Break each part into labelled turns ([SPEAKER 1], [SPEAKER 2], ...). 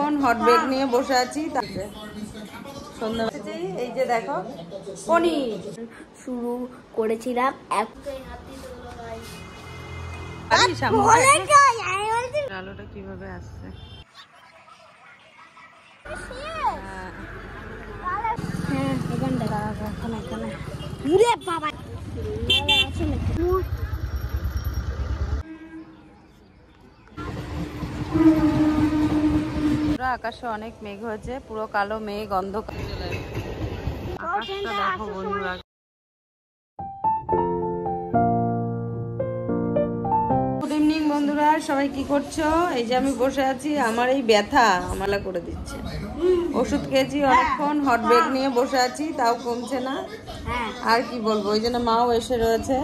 [SPEAKER 1] অনেকক্ষণ hot bag নিয়ে বসে আছি। সন্ধ্যাবেলা এই যে দেখো পনির
[SPEAKER 2] শুরু করেছিলাম।
[SPEAKER 1] আলোটা কিভাবে আসছে আকাশে অনেক মেঘ হয়েছে, পুরো কালো মেঘ, অন্ধকার। আকাশটা দেখো বন্ধুরা। গুড ইভিনিং বন্ধুরা, সবাই কি করছো? এই যে আমি বসে আছি, আমার এই ব্যথা আমালা করে দিচ্ছে। ওষুধ খেয়েছি অনেকক্ষণ, হট বেগ নিয়ে বসে আছি, তাও কমছে না। আর কি বলবো, ওই জন্য মাও এসে রয়েছে,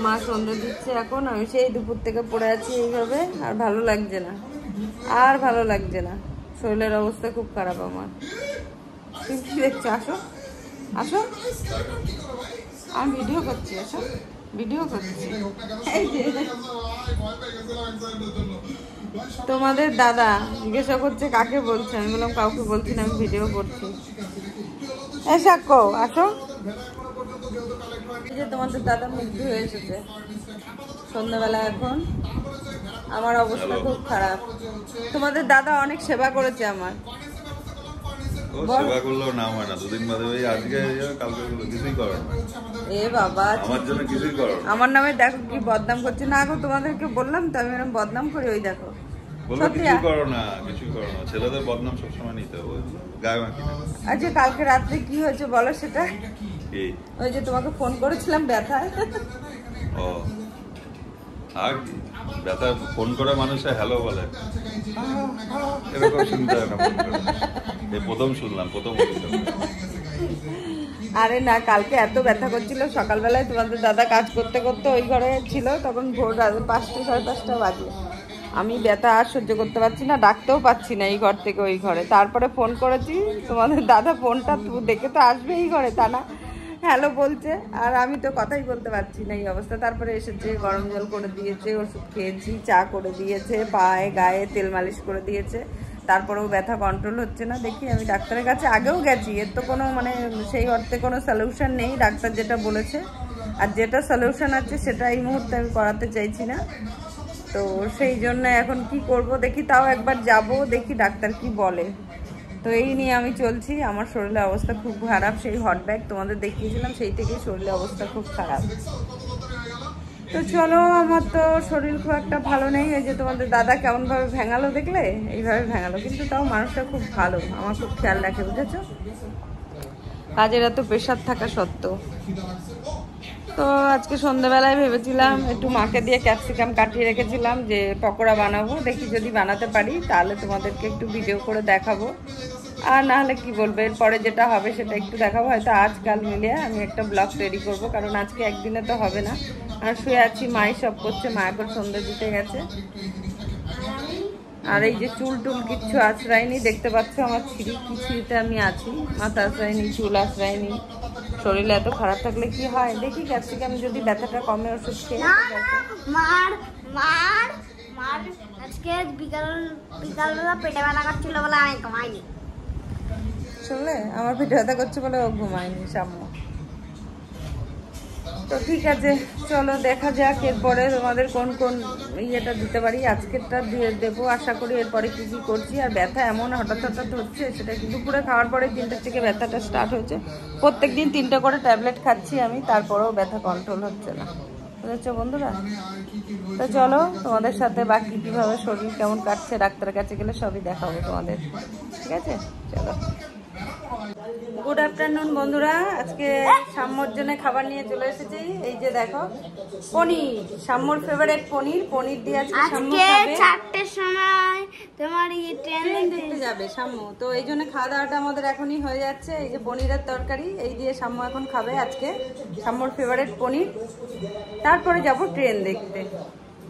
[SPEAKER 1] মা সন্ধ্যে দিচ্ছে এখন। আমি সেই দুপুর থেকে পড়ে আছি এইভাবে, আর ভালো লাগছে না, আর ভালো লাগছে না। শরীরের অবস্থা খুব খারাপ আমার। তুমি কি দেখছো? আসো আসো, আমি ভিডিও করছি, আসো ভিডিও করছি। তোমাদের দাদা জিজ্ঞাসা করছে কাকে বলছে, আমি বললাম কাউকে বলছি না, আমি ভিডিও করছি। সাক্ষ্য আসো। এই যে তোমাদের দাদা মুগ্ধ হয়ে এসেছে সন্ধ্যাবেলা এখন। আমার অবস্থা খুব খারাপ। তোমাদের দাদা অনেক সেবা করেছে আমার।
[SPEAKER 3] সেবা করলেও নাম হয় না, দুদিন বাদে ওই আজকে কালকে কিছুই করো না।
[SPEAKER 1] এ বাবা,
[SPEAKER 3] আমার জন্য কিছুই করো না।
[SPEAKER 1] আমার নামে দেখো কি বদনাম করছে। না গো, তোমাদেরকে বললাম তো আমি এরকম বদনাম করি। ওই দেখো,
[SPEAKER 3] কিছুই করো না, কিছুই করো না। ছেলেদের বদনাম সবসময় নিতে হবে, গায়ে মাখি না।
[SPEAKER 1] আচ্ছা, কালকে রাত্রে কি হয়েছে বলো সেটা? ওই যে তোমাকে ফোন করেছিলাম ব্যথায়।
[SPEAKER 3] ও আর ব্যথা ফোন করে মানুষে হ্যালো বলে, এরকম শুনতে হয় না। এই প্রথম শুনলাম, প্রথম।
[SPEAKER 1] আরে না, কালকে এত ব্যথা করছিল, সকালবেলায় তোমাদের দাদা কাজ করতে করতে ওই ঘরে ছিল, তখন ভোর 5টা 5:30 বাজে। আমি ব্যথা আর সহ্য করতে পারছি না, ডাকতেও পাচ্ছি না এই ঘর থেকে ওই ঘরে। তারপরে ফোন করেছি, তোমাদের দাদা ফোনটা দেখে তো আসবে এই ঘরে, তা না হ্যালো বলছে, আর আমি তো কথাই বলতে পারছি না এই অবস্থা। তারপরে এসেছে, গরম জল করে দিয়েছে, ওষুধ খেয়েছি, চা করে দিয়েছে, পায়ে গায়ে তেল মালিশ করে দিয়েছে। তারপরেও ব্যথা কন্ট্রোল হচ্ছে না। দেখি আমি ডাক্তারের কাছে আগেও গেছি, এর তো কোনো মানে সেই অর্থে কোনো সলিউশন নেই, ডাক্তার যেটা বলেছে। আর যেটা সলিউশন আছে সেটা এই মুহূর্তে আমি করাতে চাইছি না। তো সেই জন্য এখন কি করব দেখি, তাও একবার যাব, দেখি ডাক্তার কি বলে। তো এই নিয়ে আমি চলছি। আমার শরীরের অবস্থা খুব খারাপ। সেই হট ব্যাগ তোমাদের দেখিয়েছিলাম, সেই থেকেই শরীরের অবস্থা খুব খারাপ। তো চলো, আমার তো শরীর খুব একটা ভালো নেই। এই যে তোমাদের দাদা কেমনভাবে ভেঙালো দেখলে, এইভাবে ভেঙালো, কিন্তু তাও মানুষটা খুব ভালো, আমার খুব খেয়াল রাখে, বুঝেছো? কাজের এত প্রেশার থাকা সত্ত্বেও। তো আজকে সন্ধ্যাবেলায় ভেবেছিলাম একটু মাকে দিয়ে ক্যাপসিকাম কাটিয়ে রেখেছিলাম যে পকোড়া বানাবো। দেখি যদি বানাতে পারি তাহলে তোমাদেরকে একটু ভিডিও করে দেখাবো, আর না হলে কি বলবো, এরপরে যেটা হবে সেটা একটু দেখাবো। হয়তো আজকাল মিলিয়ে আমি একটা ব্লগ তৈরি করব, কারণ আজকে একদিনে তো হবে না। আর শুয়ে আছি, মাই সব করছে, মা এখন সন্ধ্যা দিতে গেছে। আর এই যে চুল টুল কিচ্ছু আশ্রয়নি, দেখতে পাচ্ছ আমার ছিঁড়িতে আমি আছি, মাথা আশ্রয়নি, চুল আশ্রয়নি। শরীরে এত খারাপ থাকলে কি হয়, দেখি ক্যাপসিকাম যদি ব্যথাটা কমে ওষুধ খেয়ে।
[SPEAKER 2] আজকে বিকালবেলা পেটে ব্যথা করছিল বলে আমি ঘুমাইনি।
[SPEAKER 1] শুনলে, আমার পেটে ব্যথা করছে বলে ও ঘুমায়নি সাম্য। তো ঠিক আছে, চলো দেখা যাক এরপরে তোমাদের কোন কোন ইয়েটা দিতে পারি। আজকেরটা দিয়ে দেবো আশা করি। এরপরে কি কি করছি। আর ব্যথা এমন হঠাৎ হঠাৎ হচ্ছে, সেটা দুপুরে খাওয়ার পরে 3টার থেকে ব্যথাটা স্টার্ট হয়েছে। প্রত্যেক দিন 3টা করে ট্যাবলেট খাচ্ছি আমি, তারপরেও ব্যথা কন্ট্রোল হচ্ছে না, বুঝেছো বন্ধুরা? তো চলো, তোমাদের সাথে বাকি কীভাবে শরীর কেমন কাটছে, ডাক্তারের কাছে গেলে সবই দেখাবো তোমাদের, ঠিক আছে? চলো। গুড আফটারনুন বন্ধুরা, আজকে সাম্যর জন্য খাবার নিয়ে চলে এসেছি। এই যে দেখো পনির, সাম্যর ফেভারিট পনির। পনির দিয়ে আজকে সাম্য খাবে।
[SPEAKER 2] 4টার সময় তোমার ট্রেন
[SPEAKER 1] দেখতে যাবে সাম্য, তো এই জন্য খাওয়া দাওয়াটা আমাদের এখনই হয়ে যাচ্ছে। এই যে পনিরের তরকারি, এই দিয়ে সাম্য এখন খাবে আজকে, সাম্যর ফেভারিট পনির। তারপরে যাব ট্রেন দেখতে।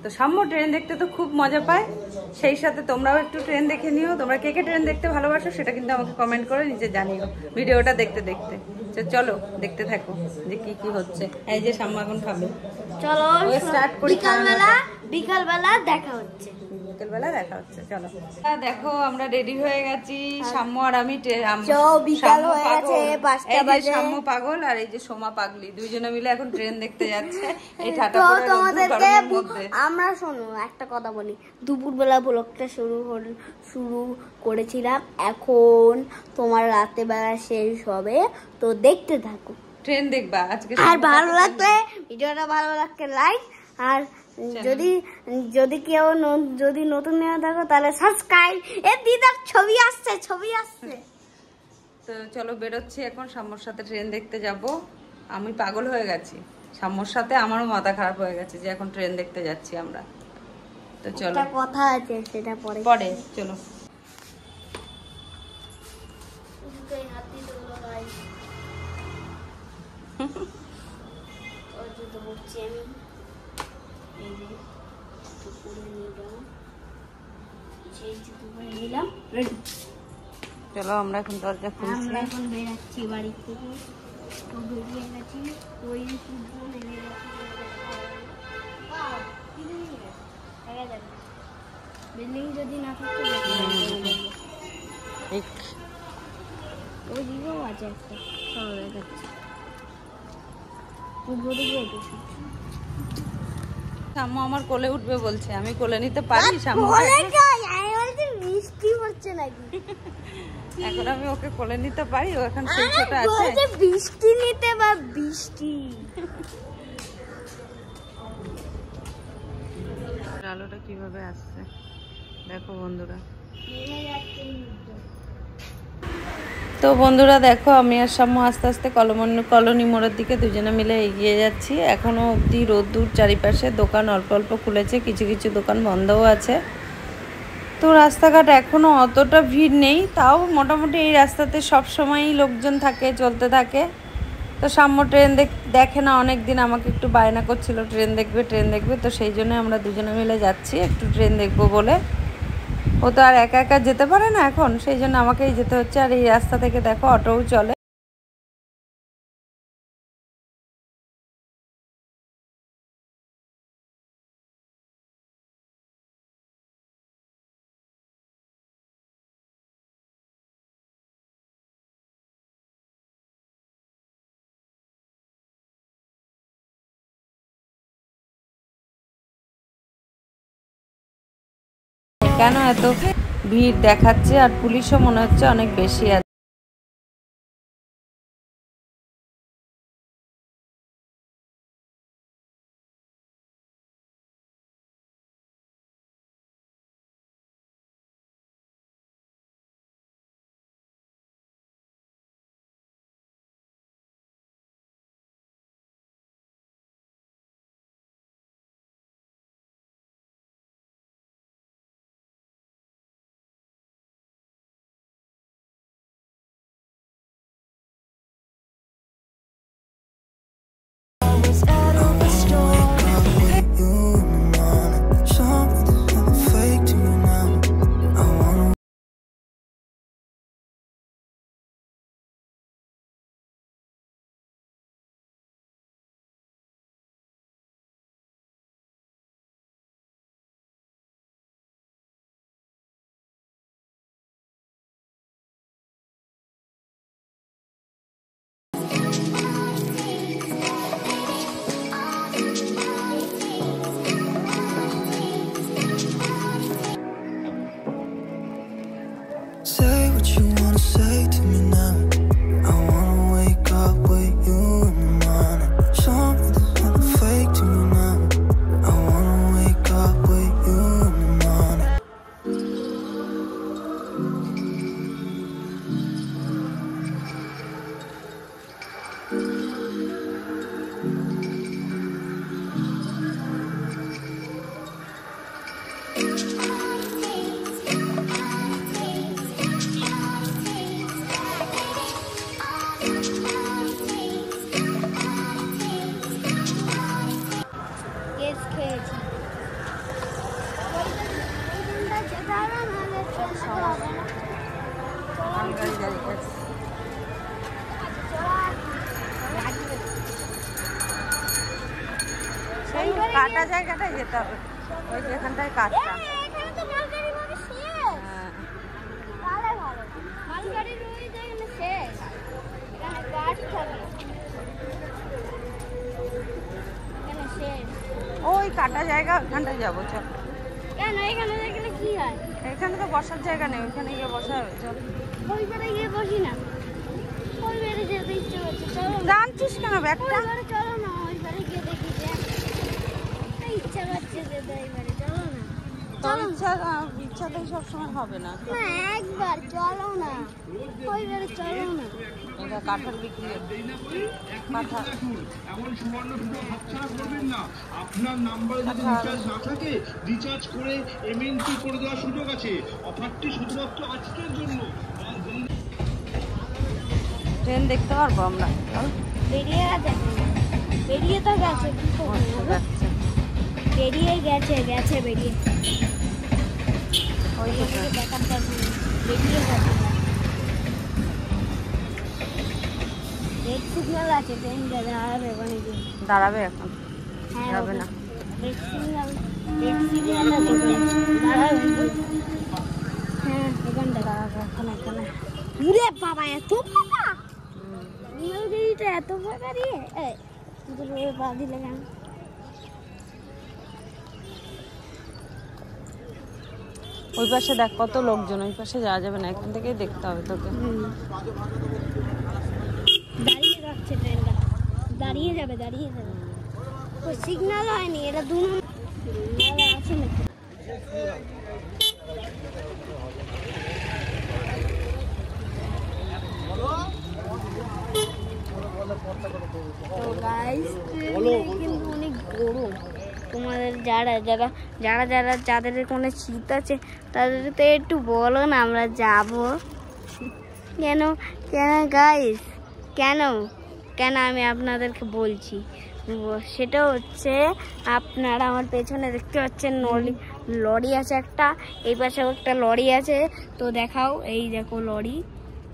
[SPEAKER 1] তো সাম্য ট্রেন দেখতে তো খুব মজা পায়, সেই সাথে তোমরাও একটু ট্রেন দেখে নিও। তোমরা কে কে ট্রেন দেখতে ভালোবাসো সেটা কিন্তু আমাকে কমেন্ট করে নিচে জানিও ভিডিওটা দেখতে দেখতে। চলো দেখতে থাকো যে কি কি হচ্ছে। এই যে সাম্য এখন খাবে,
[SPEAKER 2] চলো
[SPEAKER 1] স্টার্ট করি।
[SPEAKER 2] বিকালবেলা দেখা হচ্ছে।
[SPEAKER 1] বিকেল বেলা দেখা হচ্ছে। চলো দেখো আমরা রেডি হয়ে গেছি, সাম্য আর আমি।
[SPEAKER 2] বিকাল হয়ে গেছে, 5টা বাজে।
[SPEAKER 1] সাম্য পাগল আর এই যে সোমা পাগলি, দুইজনে মিলে এখন ট্রেন দেখতে যাচ্ছে এই ঠাটা
[SPEAKER 2] তো
[SPEAKER 1] পড়া
[SPEAKER 2] তোমাদেরকে
[SPEAKER 1] গরমের মধ্যে।
[SPEAKER 2] আমরা শোনো একটা কথা বলি, দুপুরবেলা ব্লগটা শুরু করেছিলাম, এখন তোমার রাতে বেলা শেষ হবে, তো দেখতে থাকো,
[SPEAKER 1] ট্রেন দেখবা আজকে।
[SPEAKER 2] আর ভালো লাগলে ভিডিওটা ভালো লাগলে লাইক, আর যদি কেউ যদি নতুন নিয়ে থাকো তাহলে সাবস্ক্রাইব। এ দিদার ছবি আসছে।
[SPEAKER 1] তো চলো বেরোচ্ছি এখন, সাম্যর সাথে ট্রেন দেখতে যাব। আমি পাগল হয়ে গেছি সাম্যর সাথে, আমারও মাথা খারাপ হয়ে গেছে যে এখন ট্রেন দেখতে যাচ্ছি আমরা। তো চলো,
[SPEAKER 2] একটা কথা আছে সেটা পরে
[SPEAKER 1] চলো। চলো আমরা এখন দরজা খুলছি।
[SPEAKER 2] আমরা এখন বেরাচ্ছি বাড়ি থেকে, তো বেরিয়ে গেছি, ওই নেমে গেছি। বিল্ডিং যদি না থাকতো ওই দিকেও আছে একটা, চলো দেখাচ্ছি।
[SPEAKER 1] সাম্য আমার কোলে উঠবে বলছে, আমি কোলে নিতে পারি সাম্য?
[SPEAKER 2] বৃষ্টি হচ্ছে নাকি?
[SPEAKER 1] এখন আমি ওকে কোলে নিতে পারি? ও এখন সেই ছোট আছে।
[SPEAKER 2] বৃষ্টি নিতে বা বৃষ্টি।
[SPEAKER 1] আলোটা কিভাবে আসছে দেখো বন্ধুরা। তো বন্ধুরা দেখো, আমি আর সাম্য আস্তে আস্তে কলোনি মোড়ের দিকে দুজনে মিলে এগিয়ে যাচ্ছি। এখনো অবধি রোদ্দুর, চারিপাশে দোকান অল্প অল্প খুলেছে, কিছু কিছু দোকান বন্ধও আছে। তো রাস্তাঘাট এখনো অতটা ভিড় নেই, তাও মোটামুটি এই রাস্তাতে সব সময়ই লোকজন থাকে, চলতে থাকে। তো সাম্য ট্রেন দেখে না, অনেক দিন আমাকে একটু বায়না করছিল ট্রেন দেখবে, তো সেই জন্য আমরা দুজনে মিলে যাচ্ছি একটু ট্রেন দেখবো বলে। ও তো আর একা একা যেতে পারে না এখন, সেই জন্য আমাকেই যেতে হচ্ছে। আর এই রাস্তা থেকে দেখো অটোও চলে। কেন এত ভিড় দেখাচ্ছে, আর পুলিশও মনে হচ্ছে অনেক বেশি আছে।
[SPEAKER 4] Say what you wanna say to me now. I wanna wake up with you in the morning. Show me there's nothing fake to me now. I wanna wake up with you in the morning.
[SPEAKER 2] Case খেয়েছি। যেতে হবে নাহলে train হবে না।
[SPEAKER 1] সেই কাটা জায়গাটায় যেতে হবে, ওই যেখানটায় কাটটা।
[SPEAKER 2] এখানে তো
[SPEAKER 1] ফাঁকা জায়গা, ওখানটায় যাবো চল।
[SPEAKER 2] কেন এখানে দেখলে কি হয়?
[SPEAKER 1] এখানে তো বসার জায়গা নেই, ওখানে গিয়ে বসা হবে চল।
[SPEAKER 2] ওই পারে গিয়ে বসি না, ওই পারে যেতে ইচ্ছে করছে, চলো না।
[SPEAKER 1] টানছিস কেন ব্যাগটা?
[SPEAKER 2] ওই পারে চলো না, ওই পারে গিয়ে দেখি যে ইচ্ছা করছে যেতে, ওই পারে চলো না।
[SPEAKER 1] তোর ইচ্ছাতেই সবসময় হবে না।
[SPEAKER 2] না একবার চলো না, ওই পারে চলো না।
[SPEAKER 1] এটা কাঁঠাল বিক্রি, কাঁঠাল
[SPEAKER 5] এমন সুবর্ণ সুযোগ হাতছাড়া করবেন না। আপনার নাম্বারে যদি রিচার্জ না থাকে, রিচার্জ করে এমএনপি করে দেওয়ার সুযোগ আছে। অফারটি শুধুমাত্র আজকের জন্য।
[SPEAKER 1] ট্রেন দেখতে পারবো আমরা?
[SPEAKER 2] বেরিয়ে গেছে, বেরিয়ে তো গেছে, কি করবো?
[SPEAKER 1] যাচ্ছে
[SPEAKER 2] বেরিয়ে গেছে, গেছে বেরিয়ে,
[SPEAKER 1] ওই তো ট্রেন।
[SPEAKER 2] দেখার পারবো না। বেরিয়ে গেছে, রেড সিগন্যাল আছে, ট্রেন দাঁড়াবে ওখানে গিয়ে।
[SPEAKER 1] দাঁড়াবে এখন?
[SPEAKER 2] হ্যাঁ
[SPEAKER 1] যাবে না।
[SPEAKER 2] রেড সিগন্যাল, রেড সিগন্যাল আছে ওখানে, দাঁড়াবে। হ্যাঁ এখানটা দাঁড়াবে এখন, এখানে। উরে বাবা এত ফাঁকা, নীলগিরিটা এত ফাঁকা রে। এই দুটো পা দিলে কেন?
[SPEAKER 1] ওই পাশে দেখ কত লোকজন, ওই পাশে যাওয়া যাবে না, এখান থেকেই দেখতে হবে তোকে।
[SPEAKER 2] দাঁড়িয়ে যাচ্ছে ট্রেনটা, দাঁড়িয়ে যাবে, দাঁড়িয়ে যাবে। ওই সিগন্যাল হয়নি, এটা দু নম্বর আছে নাকি? তো গাইস কিন্তু অনেক গরম। তোমাদের যাদের কোনো শীত আছে তাদের তো একটু বলো না, আমরা যাব। কেন কেন গাইস, কেন কেন আমি আপনাদেরকে বলছি, সেটা হচ্ছে আপনারা আমার পেছনে দেখতে পাচ্ছেন লরি আছে একটা, এই পাশেও একটা লরি আছে। তো দেখাও, এই দেখো লরি,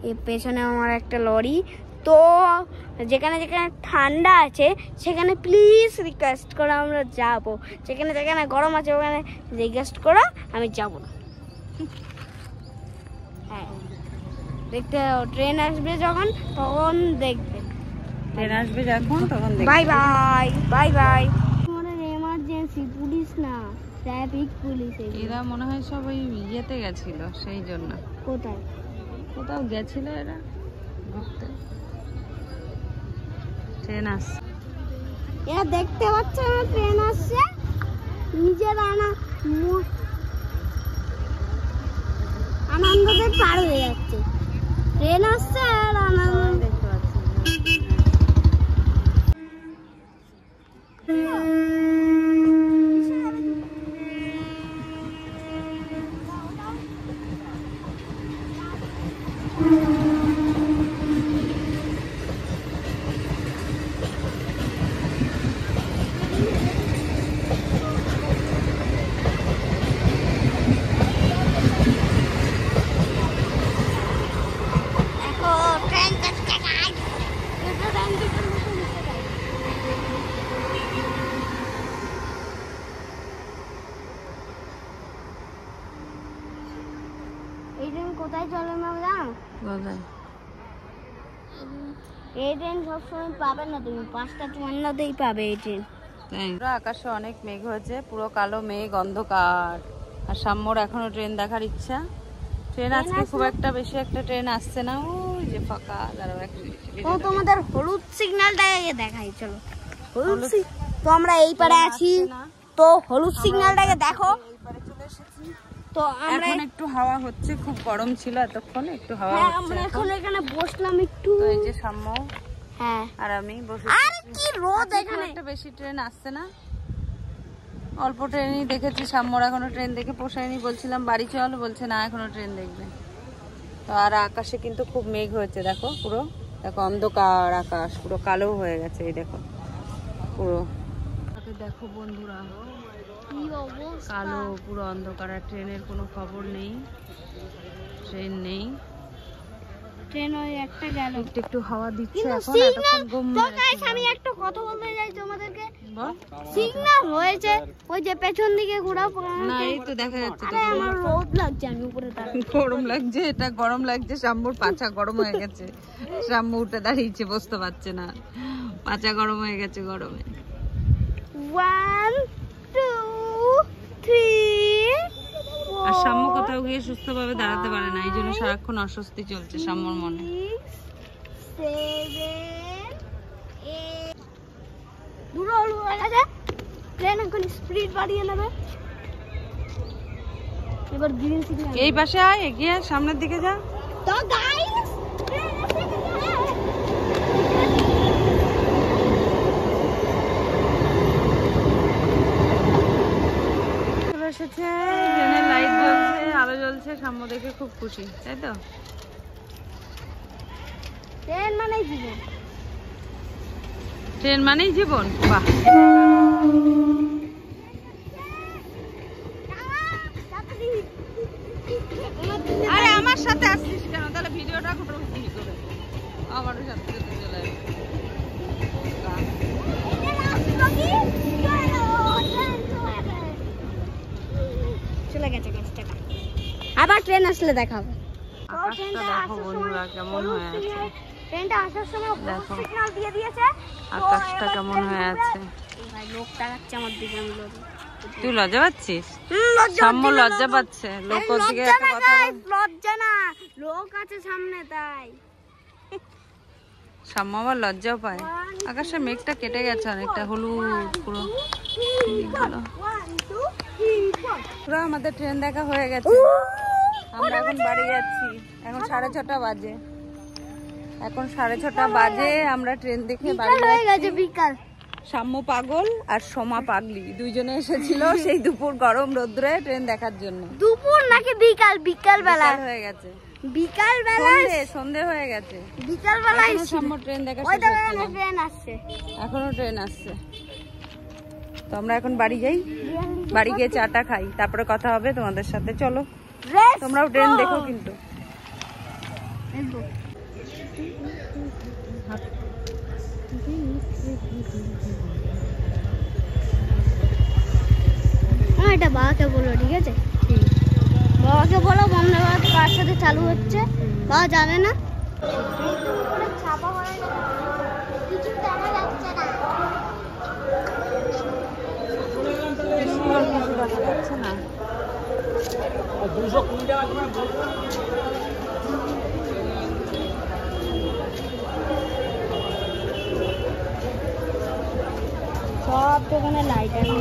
[SPEAKER 2] এর পেছনে আমার একটা লরি। তো যেখানে যেখানে ঠান্ডা আছে সেখানে প্লিজ রিকোয়েস্ট করো আমরা যাব, যেখানে যেখানে গরম আছে ওখানে রিকোয়েস্ট করো আমি যাব না। হ্যাঁ দেখতে ট্রেন আসবে যখন তখন দেখবে,
[SPEAKER 1] ট্রেন আসবে যখন তখন দেখবে।
[SPEAKER 2] Bye bye bye bye. আমাদের এমার্জেন্সি পুলিশ না, ট্রাফিক পুলিশ।
[SPEAKER 1] এরা মনে হয় সব ওই ইয়েতে গেছিল, সেই জন্য।
[SPEAKER 2] কোথায়?
[SPEAKER 1] কোথাও গেছিল এরা ঘুরতে। ট্রেন আসছে,
[SPEAKER 2] এরা দেখতে পাচ্ছে না ট্রেন আসছে, নিজের আনন্দতে পার হয়ে যাচ্ছে। ট্রেন আসছে আর আনন্দ
[SPEAKER 1] দেখতে পাচ্ছি।
[SPEAKER 2] দেখো ট্রেন যাচ্ছে গাইস, এই ট্রেন কোথায় চলে না জানো?
[SPEAKER 1] কোথায়?
[SPEAKER 2] এই ট্রেন সবসময় পাবে না, তুমি 5:54তেই পাবে এই ট্রেন।
[SPEAKER 1] তাই পুরো আকাশে অনেক মেঘ হয়েছে, পুরো কালো মেঘ, অন্ধকার। আর সাম্যর এখনো ট্রেন দেখার ইচ্ছা। ট্রেন আজকে খুব একটা বেশি একটা ট্রেন আসছে না, ওই যে ফাঁকা। দাঁড়াও এক মিনিট।
[SPEAKER 2] তো তোমাদের হলুদ সিগন্যালটা দেখাই, চলো। হলুদ তো আমরা এই পারে আছি, তো হলুদ সিগন্যালটাকে দেখো।
[SPEAKER 1] এইবারে চলে এসেছি।
[SPEAKER 2] তো আমরা
[SPEAKER 1] এখন একটু হাওয়া হচ্ছে, খুব গরম ছিল এতক্ষণ, একটু হাওয়া
[SPEAKER 2] হ্যাঁ
[SPEAKER 1] হচ্ছে
[SPEAKER 2] আমরা
[SPEAKER 1] এখন।
[SPEAKER 2] এখন এখানে বসলাম একটু।
[SPEAKER 1] তো এই যে সাম্য
[SPEAKER 2] হ্যাঁ
[SPEAKER 1] আর আমি বসে।
[SPEAKER 2] আর কি রোদ
[SPEAKER 1] আজকে খুব
[SPEAKER 2] এখানে।
[SPEAKER 1] একটা বেশি ট্রেন আসছে না, অল্প ট্রেনই দেখেছি। সাম্যর এখনো ট্রেন দেখে পোষায়নি, বলছিলাম বাড়ি চল, বলছে না এখনো ট্রেন দেখবে। তো আর আকাশে কিন্তু খুব মেঘ হয়েছে, দেখো পুরো, দেখো অন্ধকার আকাশ, পুরো কালো হয়ে গেছে, এই দেখো পুরো। দেখো বন্ধুরা,
[SPEAKER 2] কি অবস্থা।
[SPEAKER 1] কালো পুরো অন্ধকার, আর ট্রেনের কোনো খবর নেই, ট্রেন নেই।
[SPEAKER 2] ট্রেন ওই একটা গেল,
[SPEAKER 1] একটু একটু হাওয়া দিচ্ছে
[SPEAKER 2] কিন্তু
[SPEAKER 1] এখন,
[SPEAKER 2] সিগন্যাল
[SPEAKER 1] এতক্ষণ গুম
[SPEAKER 2] তো
[SPEAKER 1] মেরেছিল।
[SPEAKER 2] গাইস আমি একটা কথা বলতে চাই তোমাদেরকে।
[SPEAKER 1] বল।
[SPEAKER 2] সিগন্যাল হয়েছে, ওই যে পেছন দিকে ঘোরা
[SPEAKER 1] না এই তো দেখা যাচ্ছে তো।
[SPEAKER 2] আরে আমার রোদ লাগছে, আমি উপরে দাঁড়াই।
[SPEAKER 1] গরম লাগছে, এটা গরম লাগছে। শাম্বুর পাছা গরম হয়ে গেছে, শাম্বু উঠে দাঁড়িয়েছে, বসতে পারছে না, পাছা গরম হয়ে গেছে গরমে।
[SPEAKER 2] 1 2 3
[SPEAKER 1] আর সাম্য কোথাও গিয়ে সুস্থভাবে দাঁড়াতে পারে না, এই জন্য সারাক্ষণ অস্বস্তি চলছে সাম্যর মনে।
[SPEAKER 2] 7 দুটো হলু হয়ে গেছে। ট্রেন এখন স্পিড বাড়িয়ে নেবে। এবার গ্রিন সিগন্যাল।
[SPEAKER 1] এই পাশে আয়, এগিয়ে আয়, সামনের দিকে যা।
[SPEAKER 2] তো গাইস
[SPEAKER 1] চলে এসেছে, ট্রেনের লাইট জ্বলছে, আলো জ্বলছে, সাম্য দেখে খুব খুশি, তাই তো?
[SPEAKER 2] ট্রেন মানে জীবন।
[SPEAKER 1] ট্রেন মানেই জীবন, বাহ। আরে আমার সাথে আসছিস কেন? তাহলে ভিডিওটা ফটোগ্রাফি করে আমারও সাথে সাথে চলে আসবে।
[SPEAKER 2] চলে গেছে গাছটা। আবার ট্রেন আসলে দেখাবো।
[SPEAKER 1] আকাশটা দেখো বন্ধুরা কেমন হয়ে আছে,
[SPEAKER 2] ট্রেনটা আসার সময়
[SPEAKER 1] দেখো
[SPEAKER 2] সিগন্যাল দিয়ে দিয়েছে।
[SPEAKER 1] আকাশটা কেমন হয়ে আছে।
[SPEAKER 2] ভাই লোক তাকাচ্ছে আমার দিকে, আমি
[SPEAKER 1] তুই লজ্জা পাচ্ছিস? সাম্য লজ্জা পাচ্ছে, লোক ওর দিকে একটা কথা বল।
[SPEAKER 2] লজ্জা না, লোক আছে সামনে তাই।
[SPEAKER 1] সাম্য আবার লজ্জাও পায়। আকাশের মেঘটা কেটে গেছে অনেকটা, হলুদ পুরো মেঘগুলো। পুরো আমাদের ট্রেন দেখা হয়ে গেছে, আমরা এখন বাড়ি যাচ্ছি। এখন 6:30 বাজে, এখন 6:30 বাজে, আমরা ট্রেন দেখে বাড়ি
[SPEAKER 2] হয়ে গেছে
[SPEAKER 1] যাচ্ছি।
[SPEAKER 2] বিকাল।
[SPEAKER 1] সাম্য পাগল আর সোমা পাগলি দুইজনে এসেছিল সেই দুপুর গরম রোদ্রে ট্রেন দেখার জন্য।
[SPEAKER 2] দুপুর নাকি বিকাল? বিকাল বেলা
[SPEAKER 1] বিকাল হয়ে গেছে,
[SPEAKER 2] বিকাল বেলা
[SPEAKER 1] সন্ধে হয়ে গেছে।
[SPEAKER 2] বিকাল বেলায়
[SPEAKER 1] এখনো সাম্য ট্রেন দেখা
[SPEAKER 2] ওই
[SPEAKER 1] শেষ
[SPEAKER 2] দেখো
[SPEAKER 1] হচ্ছে না।
[SPEAKER 2] ট্রেন আসছে।
[SPEAKER 1] এখনো ট্রেন আসছে। তো আমরা এখন বাড়ি যাই, বাড়ি গিয়ে চাটা খাই, তারপরে কথা হবে তোমাদের সাথে। চলো, তোমরাও ট্রেন দেখো কিন্তু।
[SPEAKER 2] এটা বাবাকে বলো, ঠিক আছে? বাবাকে বলো বন্দে ভারত কার সাথে চালু হচ্ছে। বাবা জানে না। কিছু জানা যাচ্ছে না।
[SPEAKER 1] কিছু দেখা যাচ্ছে না।
[SPEAKER 2] সব দোকানে লাইট আছে।